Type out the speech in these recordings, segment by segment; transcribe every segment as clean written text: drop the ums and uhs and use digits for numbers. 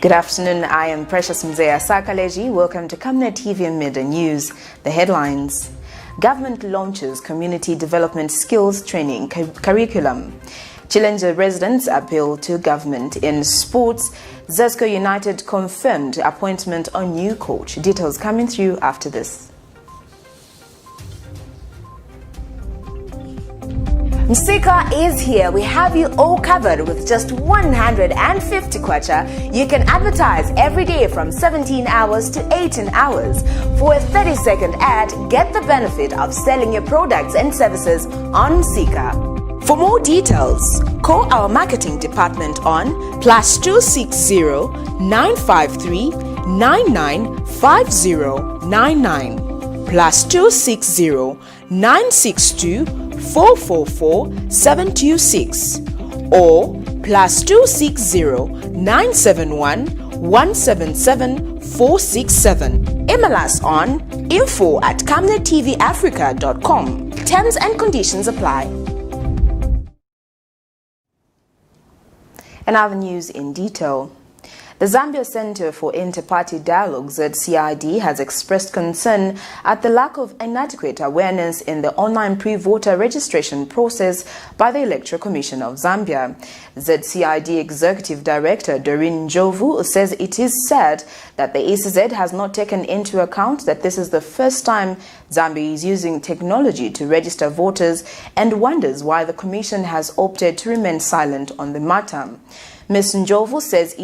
Good afternoon, I am Precious Mzea Sakaleji. Welcome to Camnet TV and Midday News. The headlines. Government launches Community Development Skills Training Curriculum. CHILENJE residents appeal to government. In sports, Zesco United confirmed appointment on new coach. Details coming through after this. Msika is here. We have you all covered with just 150 kwacha. You can advertise every day from 17 hours to 18 hours. For a 30-second ad, get the benefit of selling your products and services on Msika. For more details, call our marketing department on +260 953 995099 +260 962 444-726 or +260 971 177 467. Email us on info@camnettvafrica.com. Terms and conditions apply. And other news in detail. The Zambia Center for Inter-Party Dialogue, ZCID, has expressed concern at the lack of inadequate awareness in the online pre-voter registration process by the Electoral Commission of Zambia. ZCID Executive Director Doreen Njovu says it is sad that the ECZ has not taken into account that this is the first time Zambia is using technology to register voters and wonders why the Commission has opted to remain silent on the matter. Ms. Njovu says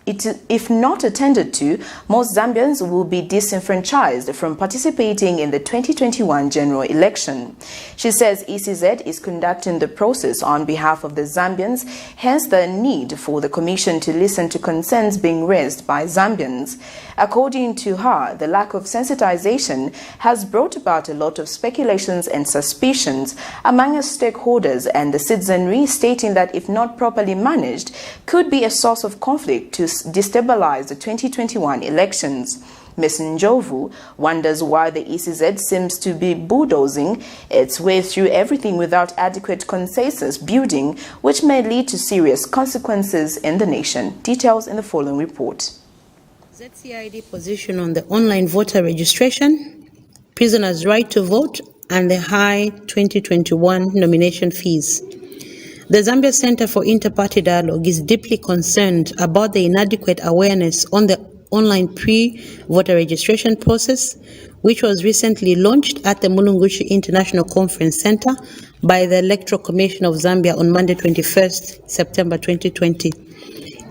if not attended to, most Zambians will be disenfranchised from participating in the 2021 general election. She says ECZ is conducting the process on behalf of the Zambians, hence the need for the Commission to listen to concerns being raised by Zambians. According to her, the lack of sensitization has brought about a lot of speculations and suspicions among stakeholders and the citizenry, stating that if not properly managed, could be a source of conflict to destabilize the 2021 elections. Ms. Njovu wonders why the ECZ seems to be bulldozing its way through everything without adequate consensus building, which may lead to serious consequences in the nation. Details in the following report. ZCID position on the online voter registration, prisoners' right to vote, and the high 2021 nomination fees. The Zambia Center for Inter-Party Dialogue is deeply concerned about the inadequate awareness on the online pre-voter registration process, which was recently launched at the Mulungushi International Conference Center by the Electoral Commission of Zambia on Monday, 21st September 2020.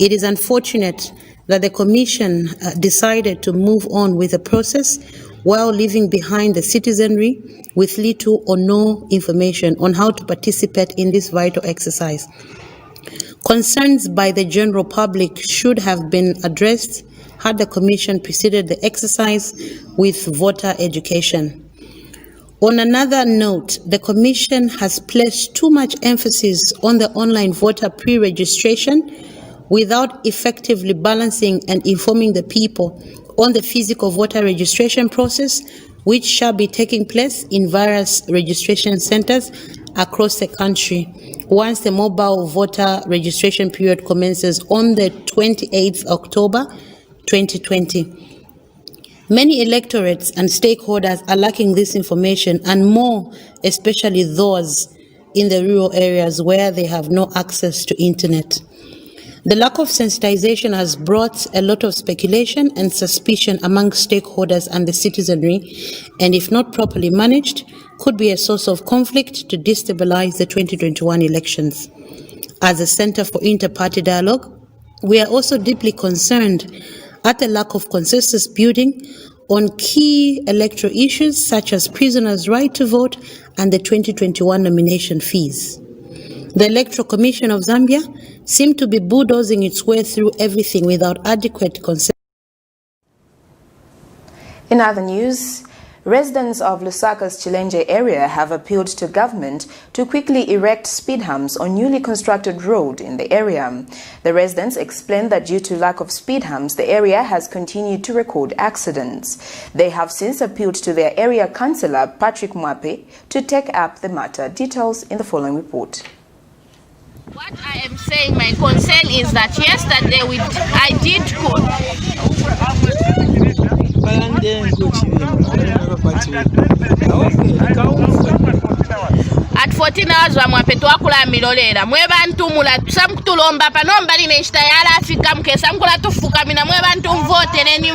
It is unfortunate that the Commission decided to move on with the process while leaving behind the citizenry with little or no information on how to participate in this vital exercise. Concerns by the general public should have been addressed had the Commission preceded the exercise with voter education. On another note, the Commission has placed too much emphasis on the online voter pre-registration without effectively balancing and informing the people on the physical voter registration process, which shall be taking place in various registration centers across the country once the mobile voter registration period commences on the 28th October 2020. Many electorates and stakeholders are lacking this information, and more especially those in the rural areas where they have no access to internet. The lack of sensitization has brought a lot of speculation and suspicion among stakeholders and the citizenry, and if not properly managed, could be a source of conflict to destabilize the 2021 elections. As a Center for Inter-Party Dialogue, we are also deeply concerned at the lack of consensus building on key electoral issues such as prisoners' right to vote and the 2021 nomination fees. The Electoral Commission of Zambia seemed to be bulldozing its way through everything without adequate consent. In other news, residents of Lusaka's CHILENJE area have appealed to government to quickly erect speed humps on newly constructed road in the area. The residents explained that due to lack of speed humps, the area has continued to record accidents. They have since appealed to their area councillor, Patrick Mwape, to take up the matter. Details in the following report. What I am saying, my concern is that yesterday I did at 14 hours bamwape twakula milolera mwe bantu mula samkutulomba panomba line nshitayala afika mkesa mkula tufukamina mwe bantu mvotereni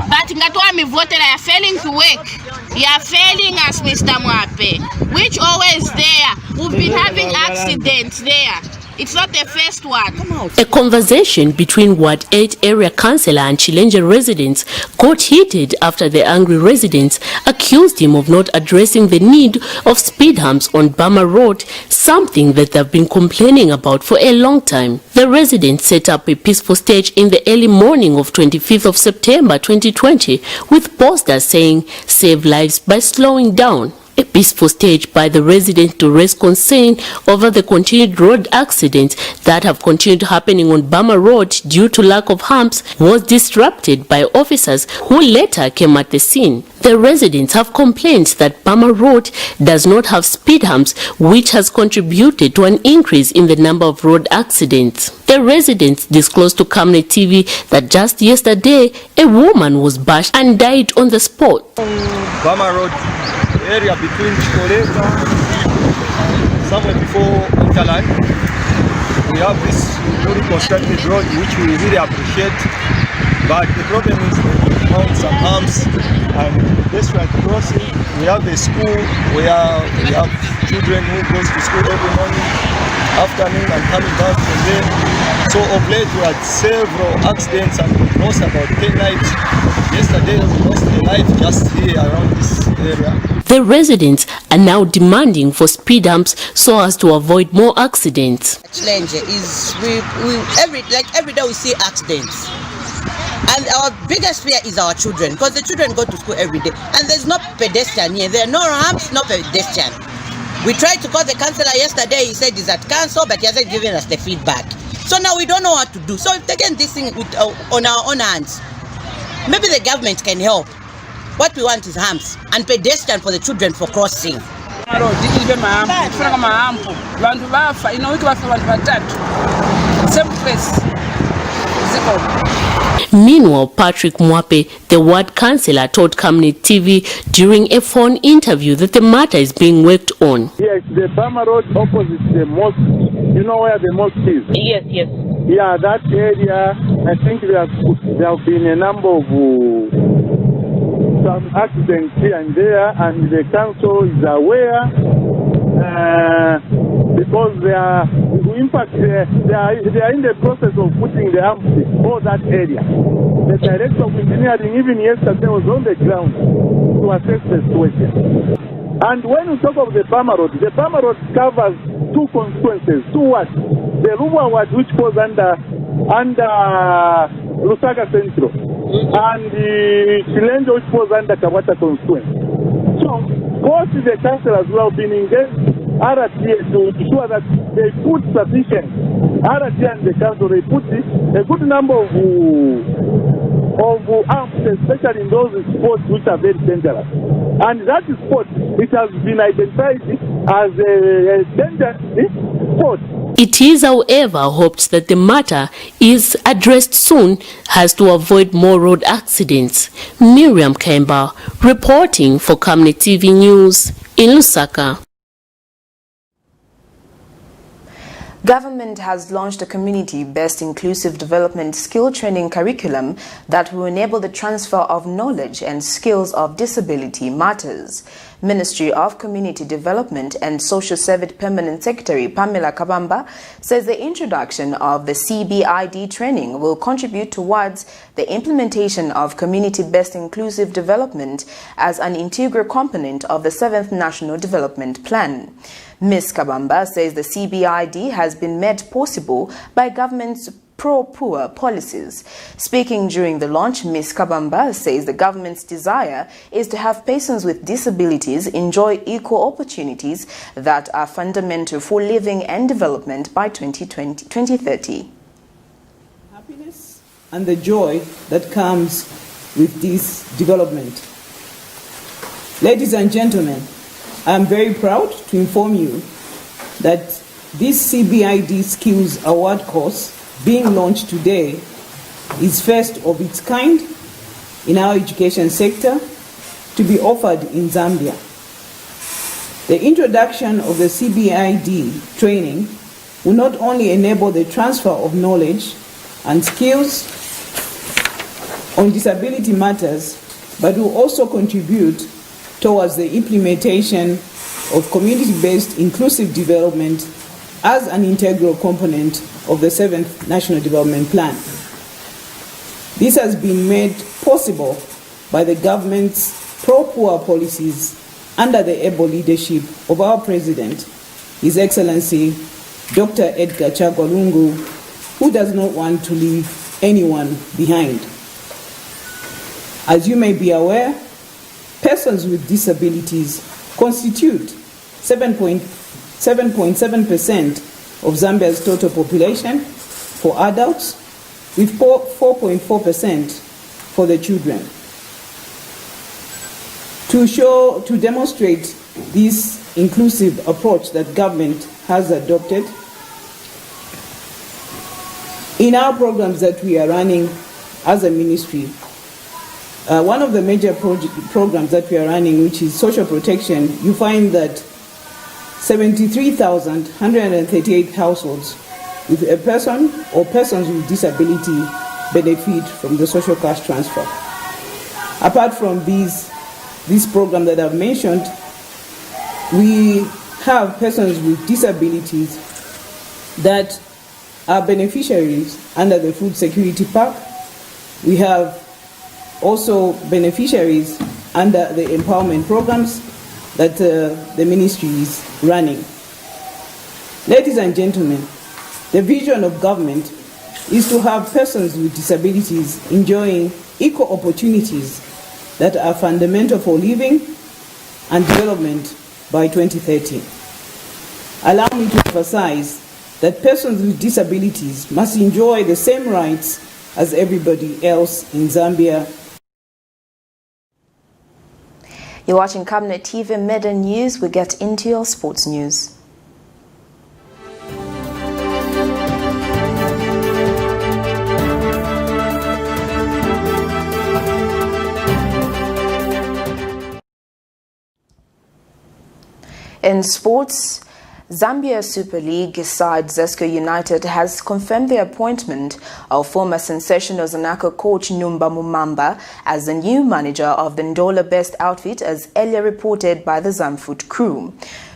but ngatwami votera ya failing to work. You are failing us, Mr. Mwape, which always there. We've been having accidents there. It's not the first one. A conversation between Ward 8 area councillor and CHILENJE residents got heated after the angry residents accused him of not addressing the need of speed humps on Bama Road, something that they've been complaining about for a long time. The residents set up a peaceful stage in the early morning of 25th of September 2020 with posters saying, "Save lives by slowing down." A peaceful stage by the residents to raise concern over the continued road accidents that have continued happening on Bama Road due to lack of humps was disrupted by officers who later came at the scene. The residents have complained that Bama Road does not have speed humps, which has contributed to an increase in the number of road accidents. The residents disclosed to Camnet TV that just yesterday a woman was bashed and died on the spot. Bama Road area between Chikoleka, somewhere before Interland. We have this newly constructed road which we really appreciate, but the problem is we found some humps and pedestrian crossing. We have a school where we have children who goes to school every morning, afternoon and coming back from there. So of late we had several accidents and we lost about 10 lives. Yesterday we lost a life just here around this area. The residents are now demanding for speed humps so as to avoid more accidents. CHILENJE is every day we see accidents, and our biggest fear is our children, because the children go to school every day and there's no pedestrian here. There are no ramps, no pedestrian. We tried to call the councillor yesterday. He said he's at council, but he hasn't given us the feedback. So now we don't know what to do. So we've taken this thing on our own hands. Maybe the government can help. What we want is humps and pedestrian for the children for crossing. Meanwhile, Patrick Mwape, the ward councillor, told Camnet TV during a phone interview that the matter is being worked on. Yes, the Bama Road opposite the mosque. You know where the mosque is? Yes. Yeah, that area, I think there have been a number of some accidents here and there, and the council is aware because they are in the process of putting the humps for that area. The director of engineering even yesterday was on the ground to assess the situation. And when we talk of the Bama Road covers two constituencies, two wards. The Rumwa ward, which goes under Lusaka Central, and the CHILENJE, which goes under Kawata constituency. So both the councillors will have been engaged RTA to ensure that they put sufficient, RTA and the council, they put a good number of arms, especially in those spots which are very dangerous. And that spot, it has been identified as a dangerous spot. It is, however, hoped that the matter is addressed soon as to avoid more road accidents. Miriam Kemba reporting for Camnet TV News in Lusaka. Government has launched a community-based inclusive development skill training curriculum that will enable the transfer of knowledge and skills of disability matters. Ministry of Community Development and Social Service Permanent Secretary Pamela Kabamba says the introduction of the CBID training will contribute towards the implementation of community-based inclusive development as an integral component of the 7th National Development Plan. Ms. Kabamba says the CBID has been made possible by government's pro-poor policies. Speaking during the launch, Ms. Kabamba says the government's desire is to have persons with disabilities enjoy equal opportunities that are fundamental for living and development by 2030. Happiness and the joy that comes with this development. Ladies and gentlemen, I am very proud to inform you that this CBID Skills Award course being launched today is first of its kind in our education sector to be offered in Zambia. The introduction of the CBID training will not only enable the transfer of knowledge and skills on disability matters, but will also contribute towards the implementation of community-based inclusive development as an integral component of the 7th National Development Plan. This has been made possible by the government's pro-poor policies under the able leadership of our President, His Excellency Dr. Edgar Chagwa Lungu, who does not want to leave anyone behind. As you may be aware, persons with disabilities constitute 7.7% of Zambia's total population for adults, with 4.4% for the children. To demonstrate this inclusive approach that government has adopted, in our programs that we are running as a ministry, one of the major programs that we are running, which is social protection, you find that 73,138 households with a person or persons with disability benefit from the social cash transfer. Apart from this program that I've mentioned, we have persons with disabilities that are beneficiaries under the Food Security Pack. We have also beneficiaries under the empowerment programs that the ministry is running. Ladies and gentlemen, the vision of government is to have persons with disabilities enjoying equal opportunities that are fundamental for living and development by 2030. Allow me to emphasize that persons with disabilities must enjoy the same rights as everybody else in Zambia. You're watching Camnet TV Midday News. We get into your sports news. In sports, Zambia Super League side Zesco United has confirmed the appointment of former sensational Zanaco coach Numba Mumamba as the new manager of the Ndola Best outfit, as earlier reported by the Zamfoot crew.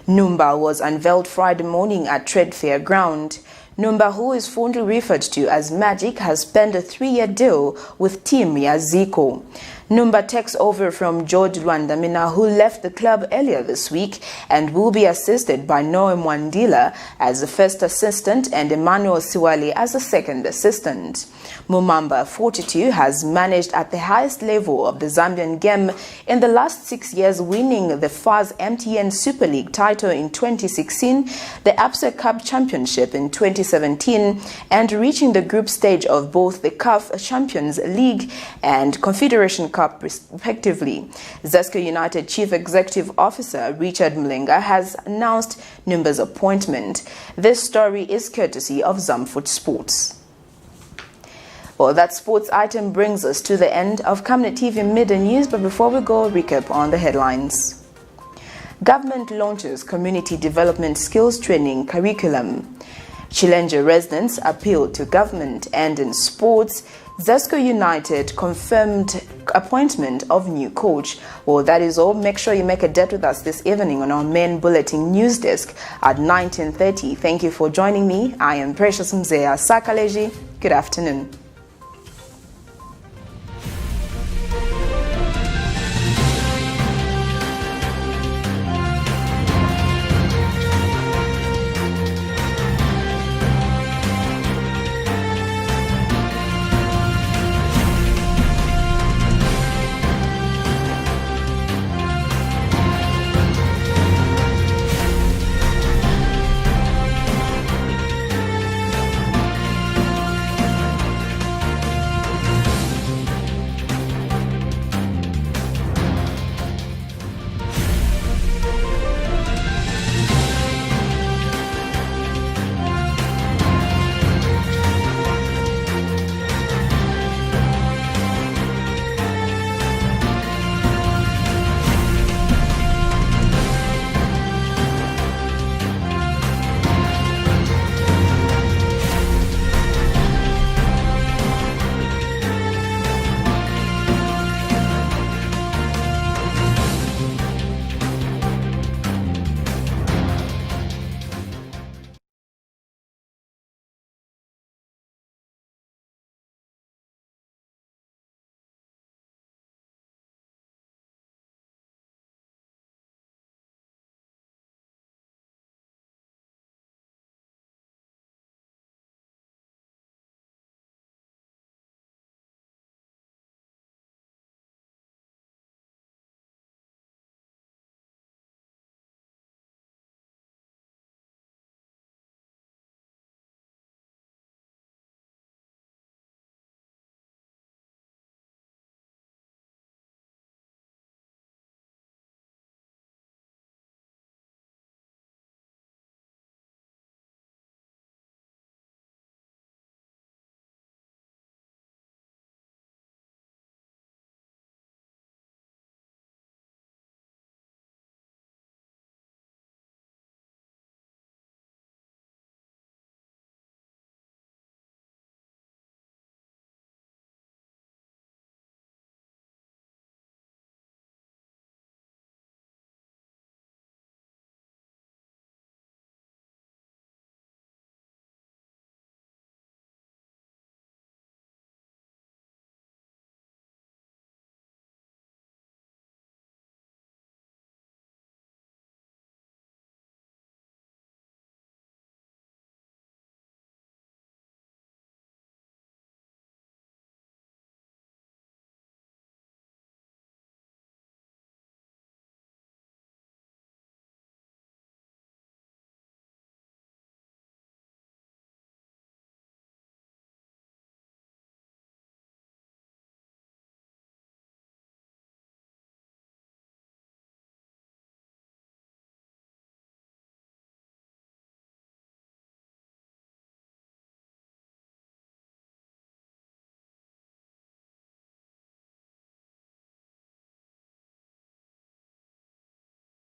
Numba was unveiled Friday morning at Trade Fair Ground. Numba, who is fondly referred to as Magic, has penned a 3-year deal with Team Yaziko. Numba takes over from George Lwandamina, who left the club earlier this week, and will be assisted by Noe Mwandila as the first assistant and Emmanuel Siwali as the second assistant. Mumamba, 42, has managed at the highest level of the Zambian game in the last 6 years, winning the FAS MTN Super League title in 2016, the ABSA Cup Championship in 2017, and reaching the group stage of both the CAF Champions League and Confederation Cup respectively. Zesco United Chief Executive Officer Richard Mlenga has announced Numba's appointment. This story is courtesy of Zamfoot Sports. Well, that sports item brings us to the end of Camnet TV Midday News, but before we go, recap on the headlines. Government launches community development skills training curriculum. CHILENJE residents appeal to government. And in sports, Zesco United confirmed appointment of new coach. Well, that is all. Make sure you make a date with us this evening on our main bulletin news desk at 19:30. Thank you for joining me. I am Precious Mzea Sakaleji. Good afternoon.